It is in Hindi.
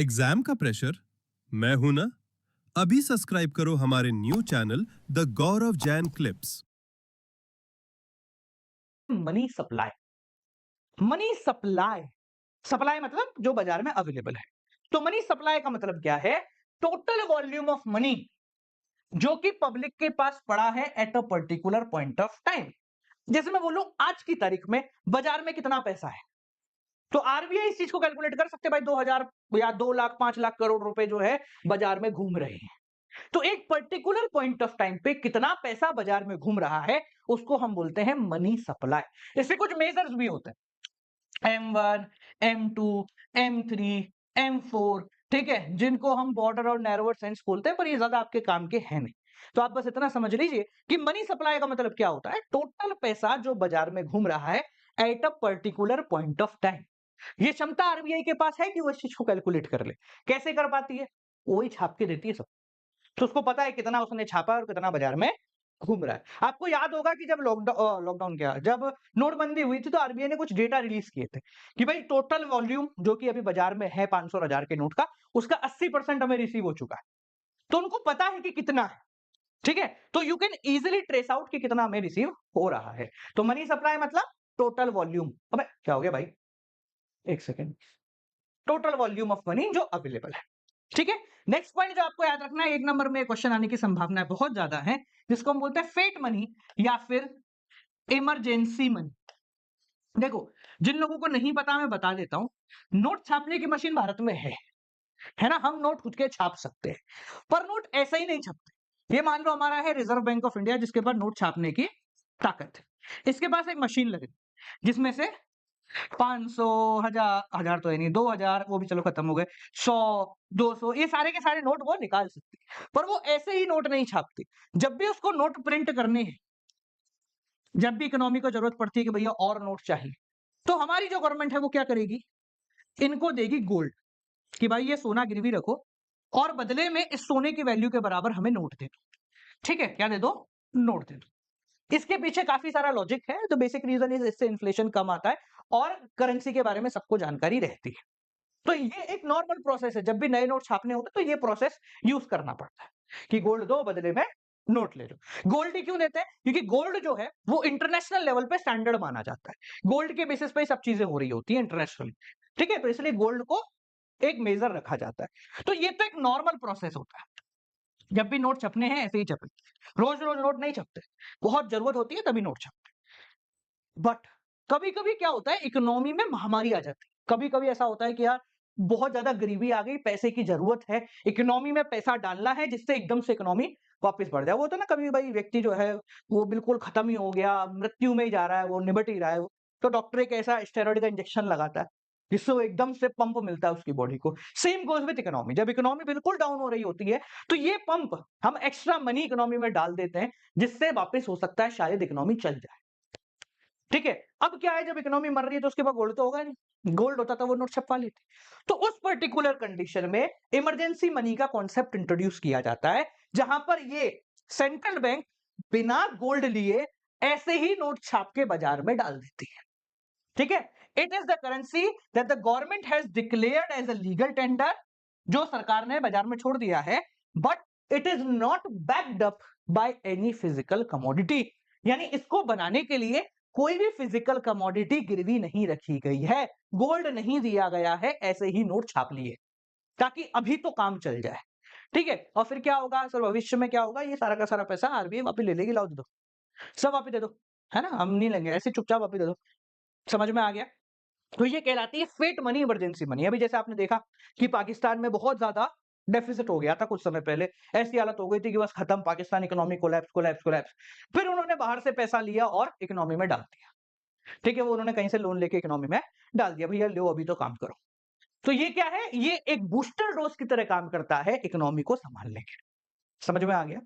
एग्जाम का प्रेशर? मैं हूं ना। अभी सब्सक्राइब करो हमारे new channel the Gaurav Jain clips. Money supply. Money supply supply मतलब जो बाजार में अवेलेबल है। तो मनी सप्लाई का मतलब क्या है? टोटल वॉल्यूम ऑफ मनी जो कि पब्लिक के पास पड़ा है at a particular point of time. जैसे मैं बोलूं आज की तारीख में बाजार में कितना पैसा है, तो आरबीआई इस चीज को कैलकुलेट कर सकते हैं भाई 2000 या 2 लाख 5 लाख करोड़ रुपए जो है बाजार में घूम रहे हैं। तो एक पर्टिकुलर पॉइंट ऑफ टाइम पे कितना पैसा बाजार में घूम रहा है उसको हम बोलते हैं मनी सप्लाई। इससे कुछ मेजर्स भी होते हैं, M1, M2, M3, M4, ठीक है, जिनको हम बॉर्डर और नैरोअर सेंस बोलते हैं, पर ये ज्यादा आपके काम के हैं नहीं। तो आप बस इतना समझ लीजिए कि मनी सप्लाई का मतलब क्या होता है? टोटल पैसा जो बाजार में घूम रहा है at a particular point of time. ये क्षमता आरबीआई के पास है कि वो इस चीज को कैलकुलेट कर ले। कैसे कर पाती है? वो ही छाप के देती है सब। तो उसको पता है कितना उसने छापा और कितना बाजार में घूम रहा है। आपको याद होगा कि जब लॉकडाउन क्या, जब नोटबंदी हुई थी तो आरबीआई ने कुछ डेटा रिलीज किए थे कि भाई टोटल वॉल्यूम जो कि अभी बाजार में है 500 और 1000 के नोट का, उसका 80% हमें रिसीव हो चुका है। तो उनको पता है कि कितना है। ठीक है, तो you can easily trace out कि कितना हमें रिसीव हो रहा है। तो मनी सप्लाई मतलब टोटल वॉल्यूम। अबे क्या हो गया भाई, एक second. Total volume of money जो अवेलेबल है। ठीक है, नेक्स्ट पॉइंट जो आपको याद रखना है, एक नंबर में क्वेश्चन आने की संभावना बहुत ज्यादा है, जिसको हम बोलते हैं फेट मनी या फिर इमरजेंसी मनी। देखो, जिन लोगों को नहीं पता मैं बता देता हूं, नोट छापने की मशीन भारत में है ना, हम नोट खुद के छाप सकते हैं, पर नोट ऐसा ही नहीं छपते। ये मान लो हमारा है रिजर्व बैंक ऑफ इंडिया, जिसके पास नोट छापने की ताकत है। इसके पास एक मशीन लगी जिसमें से 500, 1000, 1000 तो है नहीं, 2000 वो भी चलो खत्म हो गए, 100, 200, ये सारे के सारे नोट वो निकाल सकती है, पर वो ऐसे ही नोट नहीं छापती। जब भी उसको नोट प्रिंट करने हैं, जब भी इकोनॉमी को जरूरत पड़ती है कि भैया और नोट चाहिए, तो हमारी जो गवर्नमेंट है वो क्या करेगी? इनको देगी गोल्ड, कि भाई ये सोना गिरवी रखो और बदले में इस सोने की वैल्यू के बराबर हमें नोट दे दो। ठीक है, क्या दे दो? नोट दे दो। इसके पीछे काफी सारा लॉजिक है। तो बेसिक रीजन इज इससे इन्फ्लेशन कम आता है और करेंसी के बारे में सबको जानकारी रहती है। तो ये एक नॉर्मल प्रोसेस है, जब भी नए नोट छापने होते तो ये प्रोसेस यूज करना पड़ता है कि गोल्ड दो बदले में नोट ले लो। गोल्ड ही क्यों देते हैं? क्योंकि गोल्ड जो है वो इंटरनेशनल लेवल पे स्टैंडर्ड माना जाता है। गोल्ड के बेसिस पे सब चीजें हो रही होती है इंटरनेशनली। ठीक है, तो इसलिए गोल्ड को एक मेजर रखा जाता है। तो ये तो एक नॉर्मल प्रोसेस होता है, जब भी नोट छपने हैं ऐसे ही छपे। रोज रोज नोट नहीं छपते, बहुत जरूरत होती है तभी नोट छपते। बट कभी कभी क्या होता है, इकोनॉमी में महामारी आ जाती है। कभी कभी ऐसा होता है कि यार बहुत ज्यादा गरीबी आ गई, पैसे की जरूरत है, इकोनॉमी में पैसा डालना है जिससे एकदम से इकोनॉमी वापस बढ़ जाए। वो तो ना कभी भाई व्यक्ति जो है वो बिल्कुल खत्म ही हो गया, मृत्यु में ही जा रहा है, वो निबट ही रहा है, तो डॉक्टर एक ऐसा स्टेरॉइड का इंजेक्शन लगाता है जिससे वो एकदम से पंप मिलता है उसकी बॉडी को। सेम गोज विद इकोनॉमी, जब इकोनॉमी बिल्कुल डाउन हो रही होती है तो ये पंप हम एक्स्ट्रा मनी इकोनॉमी में डाल देते हैं, जिससे वापस हो सकता है शायद इकोनॉमी चल जाए। ठीक है, अब क्या है, जब इकोनॉमी मर रही है तो उसके पास गोल्ड तो होगा नहीं, गोल्ड होता तो वो नोट छपवा लेते। तो उस पर्टिकुलर कंडीशन में इमरजेंसी मनी का कॉन्सेप्ट इंट्रोड्यूस किया जाता है, जहां पर ये सेंट्रल बैंक बिना गोल्ड लिए ऐसे ही नोट छाप के बाजार में डाल देती है। ठीक है, it is the currency that the government has declared as a legal tender, जो सरकार ने बाजार में छोड़ दिया है, but it is not backed up by any physical commodity. यानी इसको बनाने के लिए कोई भी फिजिकल कमोडिटी गिरवी नहीं रखी गई है, गोल्ड नहीं दिया गया है, ऐसे ही नोट छाप लिए ताकि अभी तो काम चल जाए। ठीक है, और फिर क्या होगा सर, भविष्य में क्या होगा? ये सारा का सारा पैसा आरबीआई वापस ले लेगी, लाओ दे दो, सब वापस दे दो, है ना, हम नहीं लेंगे, ऐसे चुपचाप वापस दे दो। समझ में आ गया? तो ये कहलाती है फेट मनी, इमरजेंसी मनी। अभी जैसे आपने देखा कि पाकिस्तान में बहुत ज्यादा डेफिसिट हो गया था कुछ समय पहले, ऐसी हालत हो गई थी कि बस खत्म, Pakistan economy collapse collapse collapse. फिर उन्होंने बाहर से पैसा लिया और इकोनॉमी में डाल दिया। ठीक है, वो उन्होंने कहीं से लोन लेके इकोनॉमी में डाल दिया, भैया लो अभी तो काम करो। तो ये क्या है? ये एक बूस्टर डोज की तरह काम करता है इकोनॉमी को संभालने के। समझ में आ गया?